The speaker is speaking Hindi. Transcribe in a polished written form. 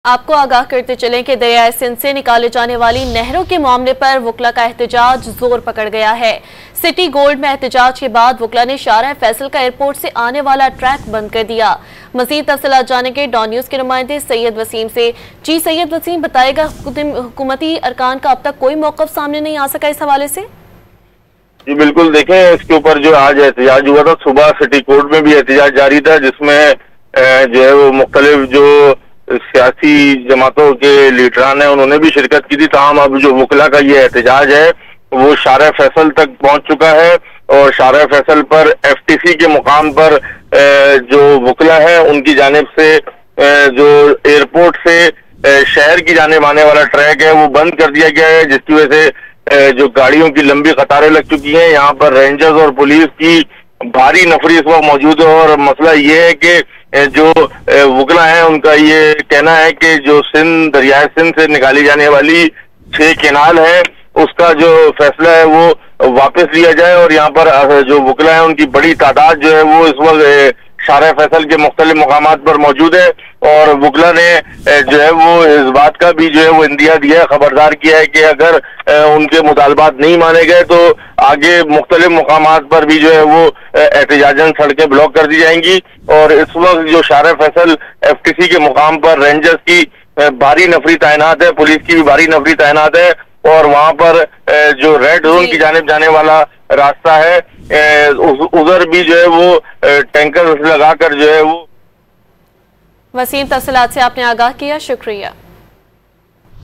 आपको आगाह करते चलें कि दरियाए सिंध से निकाले जाने वाली नहरों के मामले पर वकला का एहतजाज जोर पकड़ गया है। सिटी गोल्ड में एहतजाज के बाद वकला ने शाहरा फैसल का एयरपोर्ट से आने वाला ट्रैक बंद कर दिया। मजीद तफसीलात जाने के डॉन न्यूज के नुमाइंदे सैयद वसीम से। जी सैयद वसीम, बताएगा हुकूमती अरकान का अब तक कोई मौक़िफ़ सामने नहीं आ सका इस हवाले से? जी बिल्कुल, देखें इसके ऊपर जो आज एहतजाज हुआ था, सुबह सिटी कोर्ट में भी एहतजाज जारी था, जिसमें जो है वो मुख्तलिफ जो सियासी जमातों के लीडरान हैं उन्होंने भी शिरकत की थी। ताहम अब जो वकला का ये एहतजाज है वो शाहरा फैसल तक पहुंच चुका है और शाहरा फैसल पर FTC के मुकाम पर जो वकला है उनकी जानिब से जो एयरपोर्ट से शहर की जानिब आने वाला ट्रैक है वो बंद कर दिया गया है, जिसकी वजह से जो गाड़ियों की लंबी कतारें लग चुकी हैं। यहाँ पर रेंजर्स और पुलिस की भारी नफरी इस वक्त मौजूद है और मसला ये है कि जो वकला है उनका ये कहना है कि जो सिंध दरियाए सिंध से निकाली जाने वाली 6 केनाल है उसका जो फैसला है वो वापस लिया जाए और यहाँ पर जो वकला है उनकी बड़ी तादाद जो है वो इस वक्त शाहरा फैसल के मुख्तलिफ मुकामात पर मौजूद है और वकला ने जो है वो इस बात का भी जो है वो इंदिया दिया, खबरदार किया है कि अगर उनके मुतालबात नहीं माने गए तो आगे मुख्तलिफ मुकामात पर भी जो है वो एहतजाजन सड़कें ब्लॉक कर दी जाएंगी। और इस वक्त जो शाहरा फैसल FTC के मुकाम पर रेंजर्स की भारी नफरी तैनात है, पुलिस की भी भारी नफरी तैनात है और वहां पर जो रेड जोन की जानिब जाने वाला रास्ता है उधर भी जो है वो टैंकर लगाकर जो है वो। वसीम, तफसीलात से आपने आगाह किया, शुक्रिया।